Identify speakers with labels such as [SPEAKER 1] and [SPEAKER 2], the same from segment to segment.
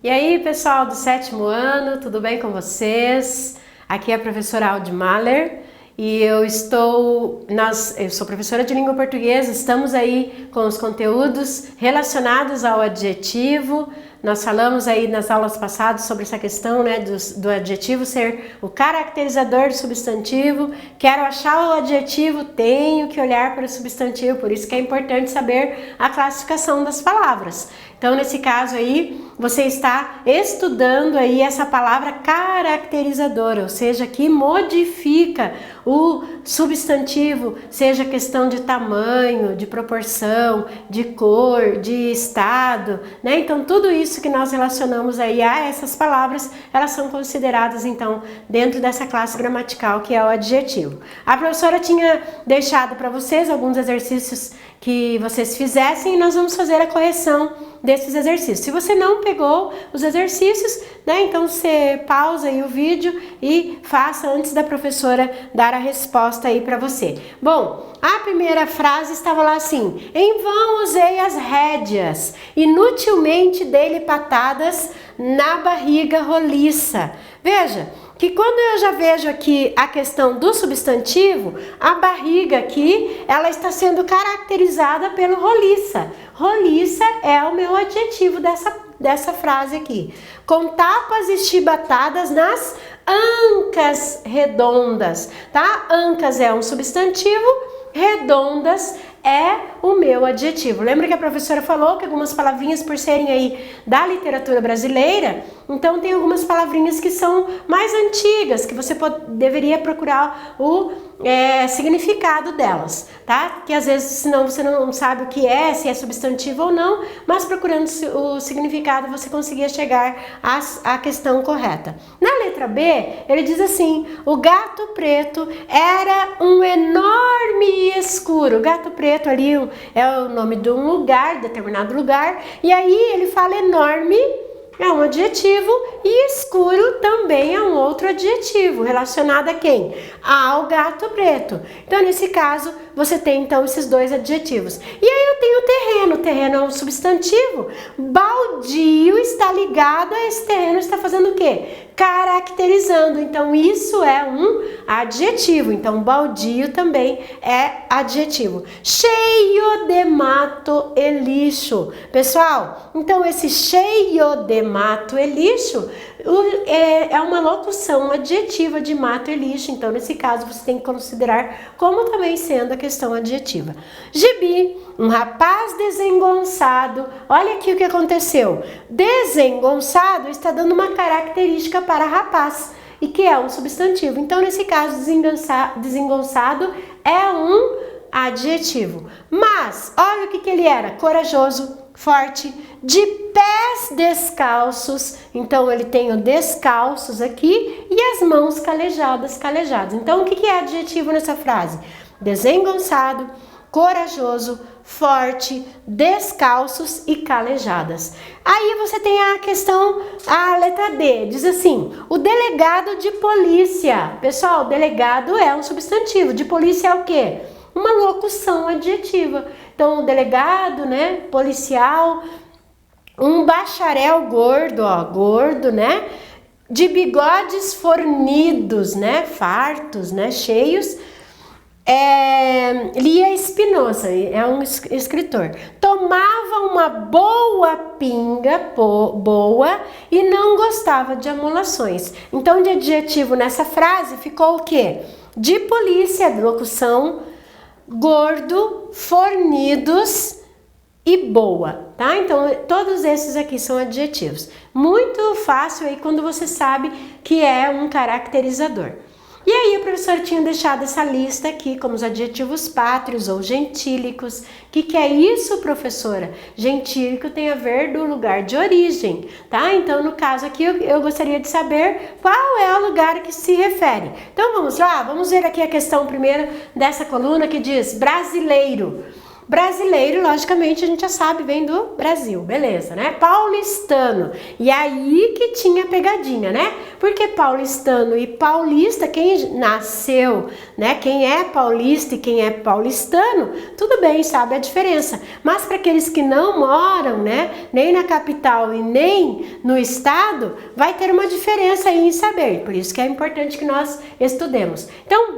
[SPEAKER 1] E aí, pessoal do 7º ano, tudo bem com vocês? Aqui é a professora Aldi Mahler e eu sou professora de língua portuguesa. Estamos aí com os conteúdos relacionados ao adjetivo. Nós falamos aí nas aulas passadas sobre essa questão, né, do adjetivo ser o caracterizador do substantivo. Quero achar o adjetivo, tenho que olhar para o substantivo, por isso que é importante saber a classificação das palavras. Então, nesse caso aí, você está estudando aí essa palavra caracterizadora, ou seja, que modifica o substantivo, seja questão de tamanho, de proporção, de cor, de estado, né? Então, tudo isso que nós relacionamos aí a essas palavras, elas são consideradas, então, dentro dessa classe gramatical que é o adjetivo. A professora tinha deixado para vocês alguns exercícios que vocês fizessem e nós vamos fazer a correção desses exercícios. Se você não pegou os exercícios, né, então você pausa aí o vídeo e faça antes da professora dar a resposta aí para você. Bom, a primeira frase estava lá assim: em vão usei as rédeas, inutilmente dei-lhe patadas na barriga roliça. Veja que quando eu já vejo aqui a questão do substantivo, a barriga aqui, ela está sendo caracterizada pelo roliça. Roliça é o meu adjetivo dessa frase aqui. Com tapas e chibatadas nas ancas redondas, tá? Ancas é um substantivo, redondas é o meu adjetivo. Lembra que a professora falou que algumas palavrinhas, por serem aí da literatura brasileira, então tem algumas palavrinhas que são mais antigas, que você deveria procurar o significado delas, tá? Que às vezes, senão você não sabe o que é, se é substantivo ou não, mas procurando o significado você conseguia chegar à questão correta. Na letra B, ele diz assim: o gato preto era um enorme e escuro. O gato preto ali é o nome de um lugar, determinado lugar, e aí ele fala enorme, é um adjetivo, e escuro também é um outro adjetivo, relacionado a quem? Ao gato preto. Então, nesse caso, você tem então esses dois adjetivos. E aí eu tenho o terreno. O terreno é um substantivo. Baldio está ligado a esse terreno, está fazendo o quê? Caracterizando. Então, isso é um adjetivo. Então, baldio também é adjetivo. Cheio de mato e lixo. Pessoal, então esse cheio de mato e lixo é uma locução adjetiva de mato e lixo. Então, nesse caso, você tem que considerar como também sendo a questão adjetiva. Gibi, um rapaz desengonçado. Olha aqui o que aconteceu. Desengonçado está dando uma característica para rapaz, e que é um substantivo. Então, nesse caso, desengonçado é um adjetivo. Mas, olha o que ele era: corajoso, forte, de pés descalços. Então, ele tem o descalços aqui e as mãos calejadas. Então, o que é adjetivo nessa frase? Desengonçado, corajoso, forte, descalços e calejadas. Aí você tem a questão, a letra D, diz assim: o delegado de polícia. Pessoal, delegado é um substantivo, de polícia é o quê? Uma locução adjetiva. Então, o delegado, né, policial, um bacharel gordo, ó, gordo, né, de bigodes fornidos, né, fartos, né, cheios. Lia Espinosa, é um escritor. Tomava uma boa pinga, boa, e não gostava de amolações. Então, de adjetivo nessa frase ficou o quê? De polícia, locução, gordo, fornidos e boa, tá? Então, todos esses aqui são adjetivos. Muito fácil aí quando você sabe que é um caracterizador. E aí a professora tinha deixado essa lista aqui como os adjetivos pátrios ou gentílicos. O que é isso, professora? Gentílico tem a ver do lugar de origem, tá? Então, no caso aqui, eu gostaria de saber qual é o lugar que se refere. Então, vamos lá? Vamos ver aqui a questão primeiro dessa coluna que diz brasileiro. Brasileiro, logicamente, a gente já sabe, vem do Brasil, beleza, né? Paulistano. E aí que tinha pegadinha, né? Porque paulistano e paulista, quem nasceu, né? Quem é paulista e quem é paulistano, tudo bem, sabe a diferença. Mas para aqueles que não moram, né? Nem na capital e nem no estado, vai ter uma diferença aí em saber. Por isso que é importante que nós estudemos. Então,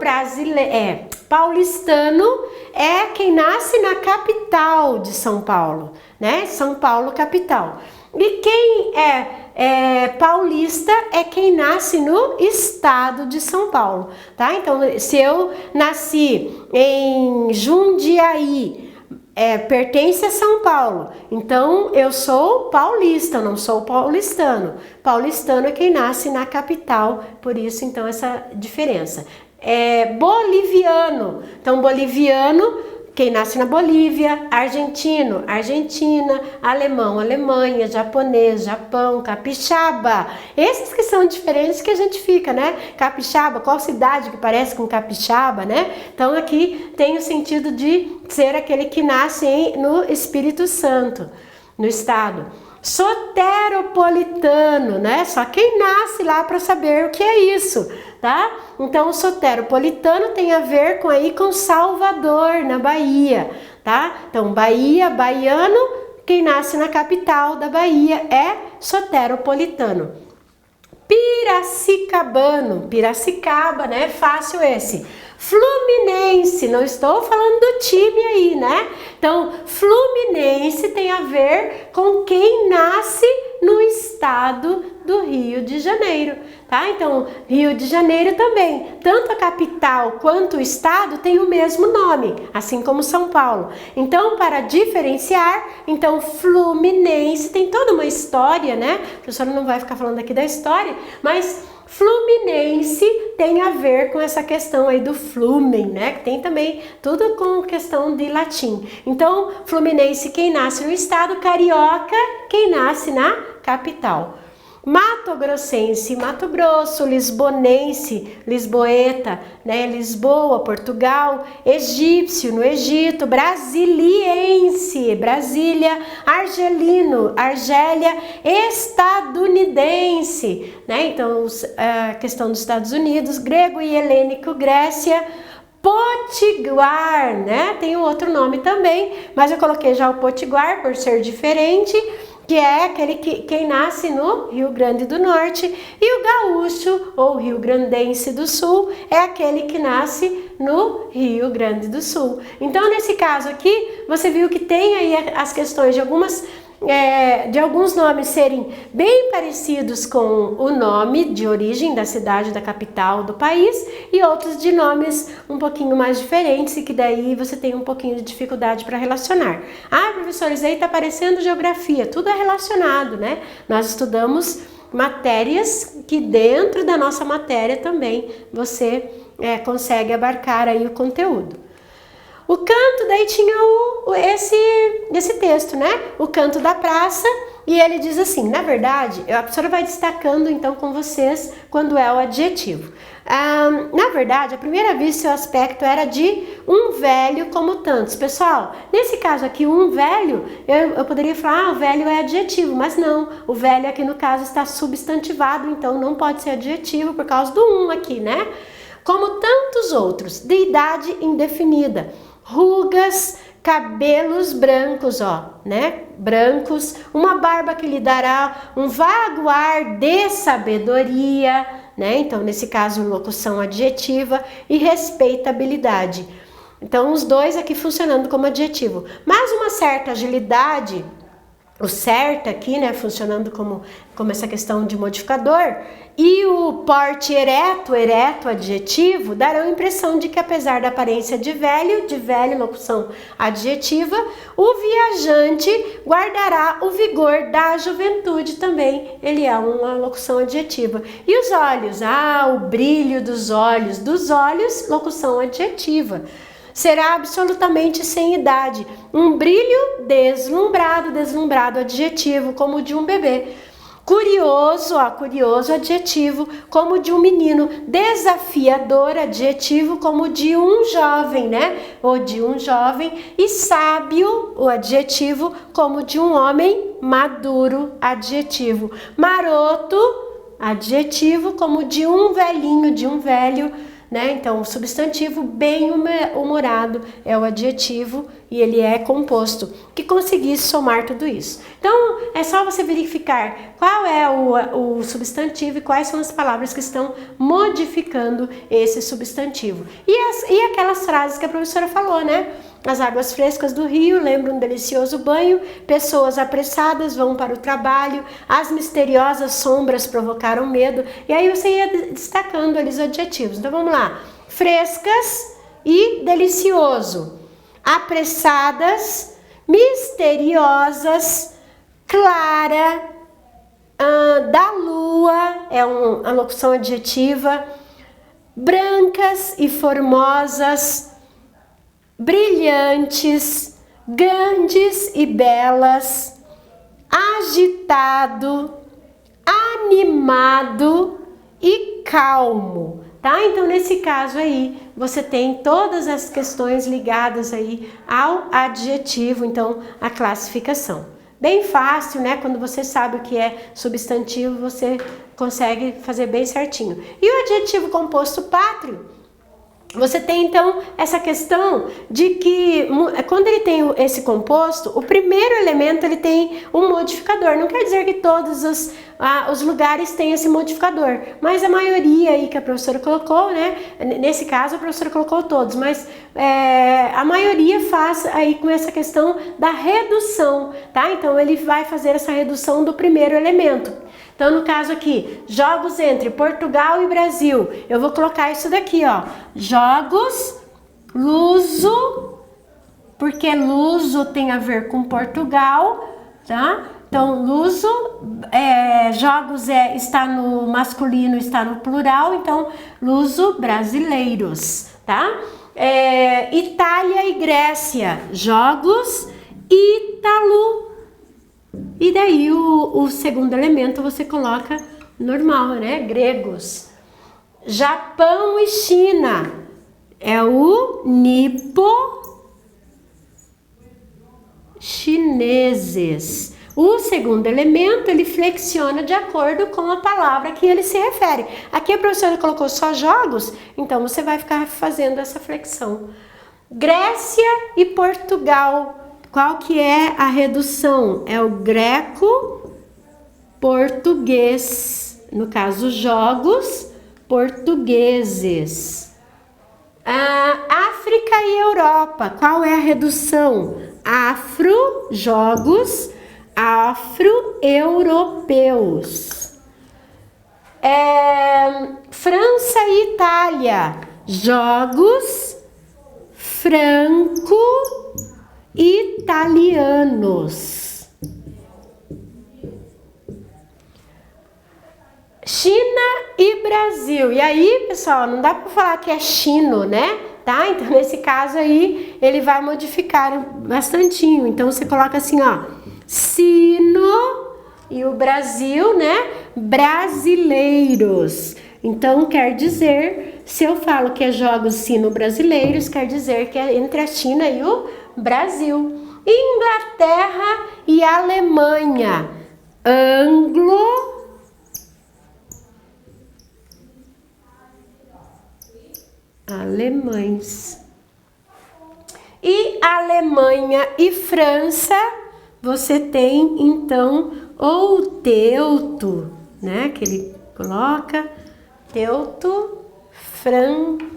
[SPEAKER 1] paulistano é quem nasce na capital de São Paulo, né? São Paulo, capital. E quem é paulista é quem nasce no estado de São Paulo, tá? Então, se eu nasci em Jundiaí, pertence a São Paulo, então eu sou paulista, não sou paulistano. Paulistano é quem nasce na capital, por isso então essa diferença. Boliviano, então boliviano, quem nasce na Bolívia, argentino, Argentina, alemão, Alemanha, japonês, Japão, capixaba. Esses que são diferentes que a gente fica, né? Capixaba, qual cidade que parece com capixaba, né? Então aqui tem o sentido de ser aquele que nasce no Espírito Santo, no estado. Soteropolitano, né? Só quem nasce lá para saber o que é isso, tá? Então o soteropolitano tem a ver com Salvador, na Bahia, tá? Então Bahia, baiano, quem nasce na capital da Bahia é soteropolitano. Piracicabano, Piracicaba, né? Fácil esse. Fluminense, não estou falando do time aí, né? Então, Fluminense tem a ver com quem nasce no estado do Rio de Janeiro, tá? Então, Rio de Janeiro também, tanto a capital quanto o estado tem o mesmo nome, assim como São Paulo. Então, para diferenciar, então Fluminense tem toda uma história, né? A professora não vai ficar falando aqui da história, mas Fluminense tem a ver com essa questão aí do flumen, né? Que tem também tudo com questão de latim. Então, Fluminense quem nasce no estado, carioca quem nasce na capital. Mato Grossense, Mato Grosso, Lisbonense, Lisboeta, né? Lisboa, Portugal, Egípcio, no Egito, Brasiliense, Brasília, Argelino, Argélia, estadunidense, né? Então, a questão dos Estados Unidos, grego e helênico, Grécia, Potiguar, né? Tem um outro nome também, mas eu coloquei já o Potiguar por ser diferente, que é aquele quem nasce no Rio Grande do Norte, e o gaúcho ou Rio Grandense do Sul é aquele que nasce no Rio Grande do Sul. Então, nesse caso aqui, você viu que tem aí as questões de alguns nomes serem bem parecidos com o nome de origem da cidade, da capital do país, e outros de nomes um pouquinho mais diferentes e que daí você tem um pouquinho de dificuldade para relacionar. Ah, professor, isso aí está parecendo geografia, tudo é relacionado, né? Nós estudamos matérias que dentro da nossa matéria também você consegue abarcar aí o conteúdo. O canto, daí tinha esse texto, né? O canto da praça, e ele diz assim, na verdade, a professora vai destacando então com vocês quando é o adjetivo. Na verdade, à primeira vista, seu aspecto era de um velho como tantos. Pessoal, nesse caso aqui, um velho, eu poderia falar, o velho é adjetivo, mas não, o velho aqui no caso está substantivado, então não pode ser adjetivo por causa do um aqui, né? Como tantos outros, de idade indefinida. Rugas, cabelos brancos, ó, né? Brancos, uma barba que lhe dará um vago ar de sabedoria, né? Então, nesse caso, locução adjetiva e respeitabilidade. Então, os dois aqui funcionando como adjetivo. Mas uma certa agilidade, o certo aqui, né, funcionando como essa questão de modificador, e o porte ereto, adjetivo, darão a impressão de que apesar da aparência de velho, locução adjetiva, o viajante guardará o vigor da juventude também, ele é uma locução adjetiva. E os olhos, o brilho dos olhos, locução adjetiva. Será absolutamente sem idade, um brilho deslumbrado adjetivo, como o de um bebê. Curioso, ó, curioso, adjetivo, como de um menino. Desafiador, adjetivo, como de um jovem, né? Ou de um jovem. E sábio, o adjetivo, como de um homem maduro, adjetivo. Maroto, adjetivo, como de um velhinho, de um velho, né? Então, o substantivo bem-humorado é o adjetivo e ele é composto, que conseguisse somar tudo isso. Então, é só você verificar qual é o substantivo e quais são as palavras que estão modificando esse substantivo. E aquelas frases que a professora falou, né? As águas frescas do rio lembram um delicioso banho, pessoas apressadas vão para o trabalho, as misteriosas sombras provocaram medo. E aí você ia destacando ali os adjetivos. Então vamos lá. Frescas e delicioso. Apressadas, misteriosas, clara, da lua, é uma locução adjetiva, brancas e formosas, brilhantes, grandes e belas, agitado, animado e calmo, tá? Então, nesse caso aí, você tem todas as questões ligadas aí ao adjetivo, então, a classificação. Bem fácil, né? Quando você sabe o que é substantivo, você consegue fazer bem certinho. E o adjetivo composto pátrio? Você tem, então, essa questão de que quando ele tem esse composto, o primeiro elemento ele tem um modificador. Não quer dizer que todos os lugares têm esse modificador, mas a maioria aí que a professora colocou, né? Nesse caso, a professora colocou todos, mas a maioria faz aí com essa questão da redução, tá? Então, ele vai fazer essa redução do primeiro elemento. Então, no caso aqui, jogos entre Portugal e Brasil, eu vou colocar isso daqui, ó. Jogos, luso, porque luso tem a ver com Portugal, tá? Então, luso, jogos está no masculino, está no plural, então, luso brasileiros, tá? Itália e Grécia, jogos, ítalo. E daí o segundo elemento você coloca normal, né? Gregos. Japão e China é o nipo-chineses. O segundo elemento ele flexiona de acordo com a palavra que ele se refere. Aqui a professora colocou só jogos, então você vai ficar fazendo essa flexão. Grécia e Portugal. Qual que é a redução? É o greco-português. No caso, jogos portugueses. África e Europa. Qual é a redução? Afro, jogos, afro-europeus. França e Itália. Jogos franco-italianos. China e Brasil. E aí, pessoal, não dá para falar que é chino, né? Tá? Então, nesse caso aí, ele vai modificar bastantinho. Então, você coloca assim, ó, sino e o Brasil, né? Brasileiros. Então, quer dizer, se eu falo que é jogos sino-brasileiros, quer dizer que é entre a China e o Brasil. Inglaterra e Alemanha. Alemães. E Alemanha e França, você tem então o teuto, né? Que ele coloca teuto francês.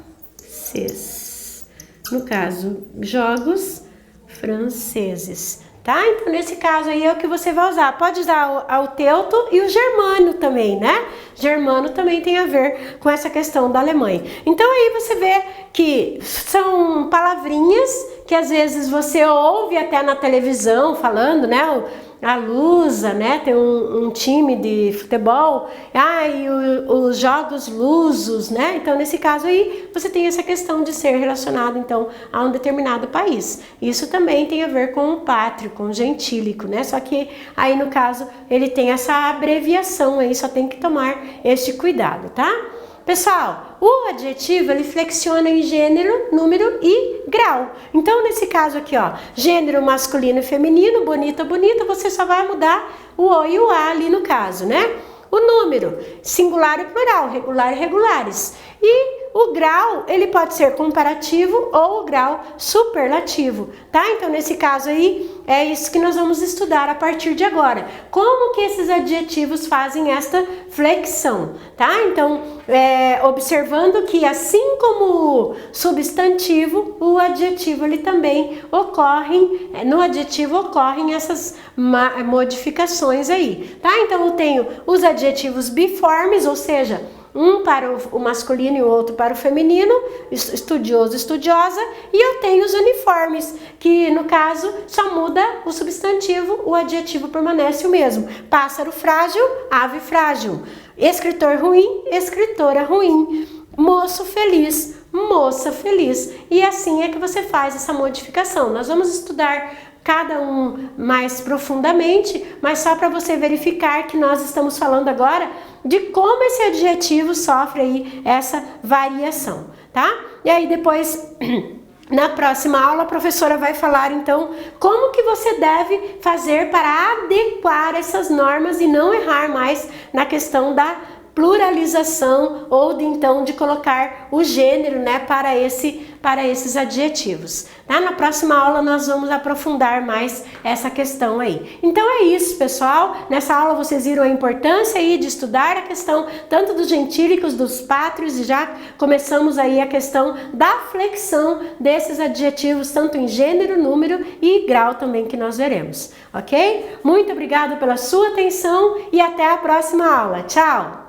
[SPEAKER 1] No caso, jogos franceses. Tá? Então, nesse caso aí é o que você vai usar. Pode usar o teuto e o germano também, né? Germano também tem a ver com essa questão da Alemanha. Então, aí você vê que são palavrinhas que às vezes você ouve até na televisão falando, né? a Lusa, né? Tem um time de futebol, e os jogos lusos, né? Então, nesse caso aí, você tem essa questão de ser relacionado, então, a um determinado país. Isso também tem a ver com o pátrio, com o gentílico, né? Só que aí, no caso, ele tem essa abreviação aí, só tem que tomar este cuidado, tá? Pessoal, o adjetivo ele flexiona em gênero, número e grau. Então, nesse caso aqui, ó, gênero masculino e feminino, bonita, bonita, você só vai mudar o O e o A ali no caso, né? O número, singular e plural, regular e regulares. E o grau, ele pode ser comparativo ou o grau superlativo, tá? Então, nesse caso aí, é isso que nós vamos estudar a partir de agora. Como que esses adjetivos fazem esta flexão, tá? Então, observando que assim como o substantivo, o adjetivo, ele também ocorre, no adjetivo ocorrem essas modificações aí, tá? Então, eu tenho os adjetivos biformes, ou seja, um para o masculino e o outro para o feminino, estudioso, estudiosa, e eu tenho os uniformes, que no caso só muda o substantivo, o adjetivo permanece o mesmo. Pássaro frágil, ave frágil. Escritor ruim, escritora ruim. Moço feliz, moça feliz. E assim é que você faz essa modificação. Nós vamos estudar cada um mais profundamente, mas só para você verificar que nós estamos falando agora de como esse adjetivo sofre aí essa variação, tá? E aí depois, na próxima aula, a professora vai falar então como que você deve fazer para adequar essas normas e não errar mais na questão da pluralização ou de colocar o gênero, né, para esses adjetivos. Tá? Na próxima aula nós vamos aprofundar mais essa questão aí. Então é isso, pessoal. Nessa aula vocês viram a importância aí de estudar a questão tanto dos gentílicos, dos pátrios, e já começamos aí a questão da flexão desses adjetivos, tanto em gênero, número e grau também, que nós veremos, ok? Muito obrigada pela sua atenção e até a próxima aula. Tchau!